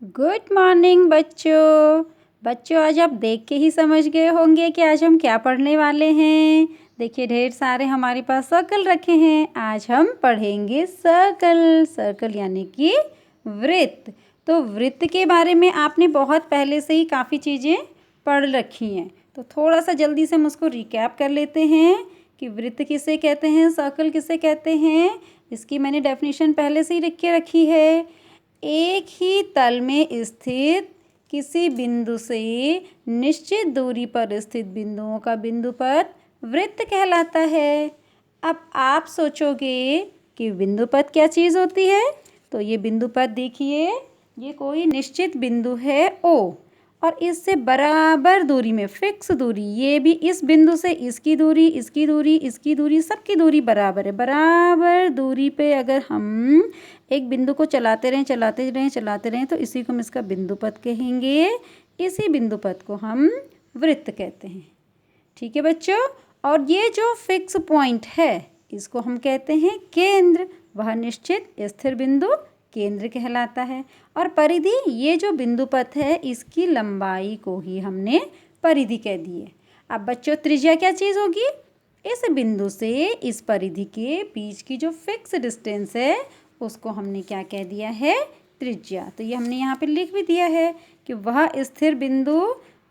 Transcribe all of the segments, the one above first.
Good morning बच्चों। आज आप देख के ही समझ गए होंगे कि आज हम क्या पढ़ने वाले हैं। देखिए ढेर सारे हमारे पास सर्कल रखे हैं। आज हम पढ़ेंगे सर्कल यानी कि वृत्त। तो वृत्त के बारे में आपने बहुत पहले से ही काफ़ी चीज़ें पढ़ रखी हैं। तो थोड़ा सा जल्दी से हम उसको रिकैप कर लेते हैं कि वृत्त किसे कहते हैं, सर्कल किसे कहते हैं। इसकी मैंने डेफिनेशन पहले से ही लिख के रखी है। एक ही तल में स्थित किसी बिंदु से निश्चित दूरी पर स्थित बिंदुओं का बिंदुपथ वृत्त कहलाता है। अब आप सोचोगे कि बिंदुपथ क्या चीज़ होती है। तो ये बिंदुपथ देखिए, ये कोई निश्चित बिंदु है O और इससे बराबर दूरी में फिक्स दूरी, ये भी इस बिंदु से इसकी दूरी, इसकी दूरी, इसकी दूरी, सबकी दूरी बराबर है। बराबर दूरी पे अगर हम एक बिंदु को चलाते रहें तो इसी को हम इसका बिंदुपथ कहेंगे। इसी बिंदुपथ को हम वृत्त कहते हैं। ठीक है बच्चों। और ये जो फिक्स पॉइंट है इसको हम कहते हैं केंद्र। वह निश्चित स्थिर बिंदु केंद्र कहलाता है। और परिधि, ये जो बिंदुपथ है इसकी लंबाई को ही हमने परिधि कह दी है। अब बच्चों त्रिज्या क्या चीज़ होगी? इस बिंदु से इस परिधि के बीच की जो फिक्स डिस्टेंस है उसको हमने क्या कह दिया है? त्रिज्या। तो ये हमने यहाँ पे लिख भी दिया है कि वह स्थिर बिंदु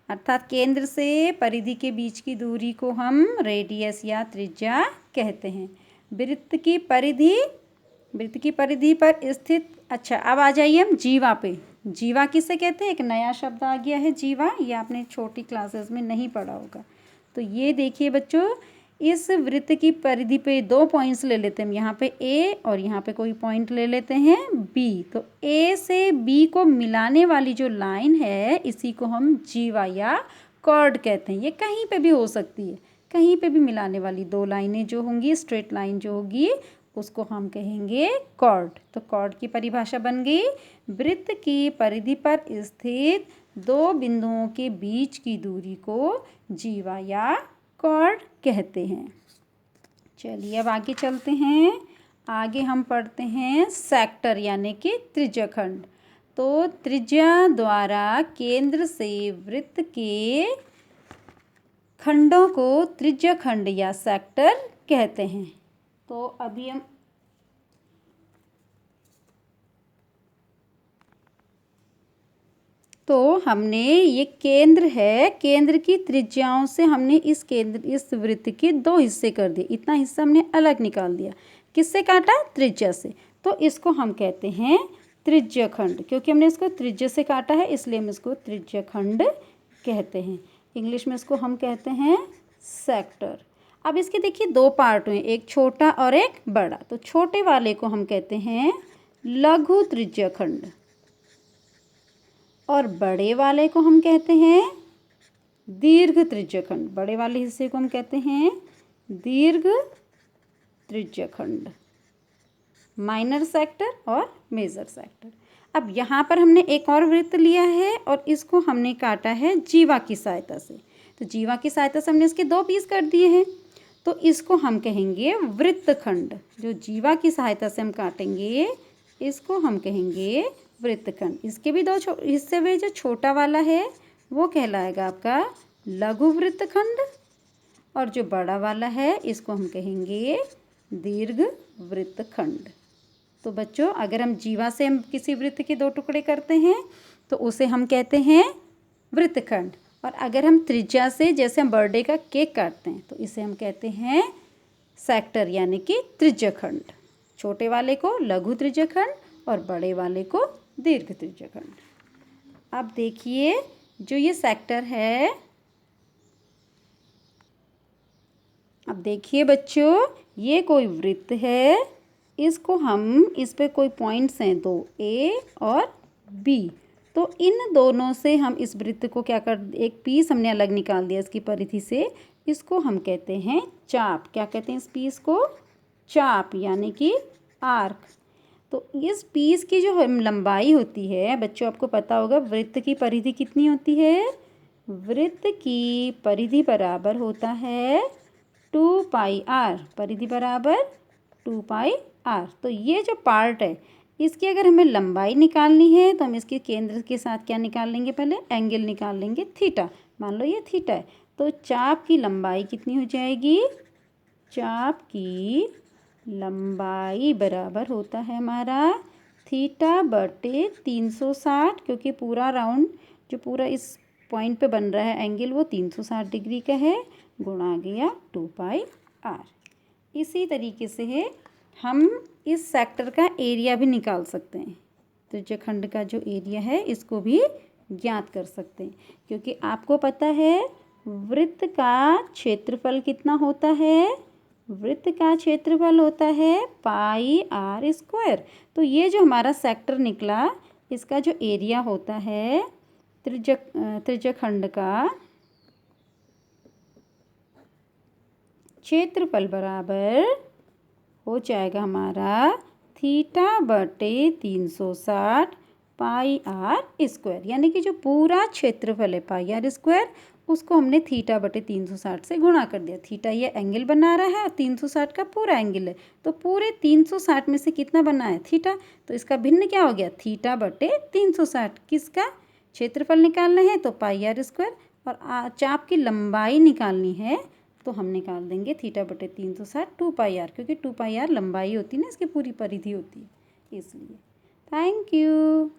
अर्थात केंद्र से परिधि के बीच की दूरी को हम रेडियस या त्रिज्या कहते हैं। वृत्त की परिधि पर स्थित। अच्छा, अब आ जाइए हम जीवा पे। जीवा किसे कहते हैं? एक नया शब्द आ गया है जीवा, ये आपने छोटी क्लासेस में नहीं पढ़ा होगा। तो ये देखिए बच्चों, इस वृत्त की परिधि पे 2 पॉइंट्स ले लेते हैं हम। यहाँ पे A और यहाँ पे कोई पॉइंट ले लेते हैं B। तो A से B को मिलाने वाली जो लाइन है इसी को हम जीवा या कॉर्ड कहते हैं। ये कहीं पे भी हो सकती है, कहीं पे भी मिलाने वाली 2 लाइनें जो होंगी, स्ट्रेट लाइन जो होगी उसको हम कहेंगे कॉर्ड। तो कॉर्ड की परिभाषा बन गई, वृत्त की परिधि पर स्थित 2 बिंदुओं के बीच की दूरी को जीवा या कॉर्ड कहते हैं। चलिए अब आगे चलते हैं। आगे हम पढ़ते हैं सेक्टर यानी कि त्रिज्याखंड। तो त्रिज्या द्वारा केंद्र से वृत्त के खंडों को त्रिज्याखंड या सेक्टर कहते हैं। तो अभी हम हमने ये केंद्र है, केंद्र की त्रिज्याओं से हमने इस वृत्त के 2 हिस्से कर दिए। इतना हिस्सा हमने अलग निकाल दिया। किससे काटा? त्रिज्या से। तो इसको हम कहते हैं त्रिज्याखंड। क्योंकि हमने इसको त्रिज्या से काटा है इसलिए हम इसको त्रिज्याखंड कहते हैं। इंग्लिश में इसको हम कहते हैं सेक्टर। अब इसके देखिए 2 पार्ट हुए, एक छोटा और एक बड़ा। तो छोटे वाले को हम कहते हैं लघु त्रिज्याखंड और बड़े वाले को हम कहते हैं दीर्घ त्रिज्याखंड। बड़े वाले हिस्से को हम कहते हैं दीर्घ त्रिज्याखंड, माइनर सेक्टर और मेजर सेक्टर। अब यहाँ पर हमने एक और वृत्त लिया है और इसको हमने काटा है जीवा की सहायता से। तो जीवा की सहायता से हमने इसके 2 पीस कर दिए हैं। तो इसको हम कहेंगे वृत्तखंड। जो जीवा की सहायता से हम काटेंगे इसको हम कहेंगे वृत्तखंड। इसके भी 2 हिस्से हुए। जो छोटा वाला है वो कहलाएगा आपका लघु वृत्तखंड और जो बड़ा वाला है इसको हम कहेंगे दीर्घ वृत्तखंड। तो बच्चों, अगर हम जीवा से हम किसी वृत्त के 2 टुकड़े करते हैं तो उसे हम कहते हैं वृत्तखंड। और अगर हम त्रिज्या से, जैसे हम बर्थडे का केक काटते हैं, तो इसे हम कहते हैं सेक्टर यानी कि त्रिज्याखंड। छोटे वाले को लघु त्रिज्याखंड और बड़े वाले को दीर्घ त्रिज्याखंड। अब देखिए जो ये सेक्टर है, अब देखिए बच्चों, ये कोई वृत्त है। इसको हम, इस पे कोई पॉइंट्स हैं 2, A और B। तो इन दोनों से हम इस वृत्त को क्या कर, एक पीस हमने अलग निकाल दिया इसकी परिधि से। इसको हम कहते हैं चाप। क्या कहते हैं इस पीस को? चाप यानी कि आर्क। तो इस पीस की जो लंबाई होती है बच्चों, आपको पता होगा वृत्त की परिधि कितनी होती है? वृत्त की परिधि बराबर होता है 2πr। परिधि बराबर 2πr। तो ये जो पार्ट है इसकी अगर हमें लंबाई निकालनी है तो हम इसके केंद्र के साथ क्या निकाल लेंगे, पहले एंगल निकाल लेंगे थीटा। मान लो ये थीटा है, तो चाप की लंबाई कितनी हो जाएगी, चाप की लंबाई बराबर होता है हमारा थीटा बटे 360, क्योंकि पूरा राउंड जो पूरा इस पॉइंट पे बन रहा है एंगल वो 360 डिग्री का है, गुणा गया 2πr। इसी तरीके से है हम इस सेक्टर का एरिया भी निकाल सकते हैं। त्रिज्यखंड का जो एरिया है इसको भी ज्ञात कर सकते हैं, क्योंकि आपको पता है वृत्त का क्षेत्रफल कितना होता है, वृत्त का क्षेत्रफल होता है πr²। तो ये जो हमारा सेक्टर निकला इसका जो एरिया होता है त्रिज्यखंड का क्षेत्रफल बराबर हो जाएगा हमारा थीटा बटे 360 πr², यानी कि जो पूरा क्षेत्रफल है πr², उसको हमने थीटा बटे 360 से गुणा कर दिया। थीटा ये एंगल बना रहा है और 360 का पूरा एंगल है, तो पूरे 360 में से कितना बना है, थीटा। तो इसका भिन्न क्या हो गया, थीटा बटे 360। किसका क्षेत्रफल निकालना है तो πr², और चाप की लंबाई निकालनी है तो हम निकाल देंगे थीटा बटे 360 2πr, क्योंकि 2πr लंबाई होती है ना, इसकी पूरी परिधि होती है इसलिए। Thank you.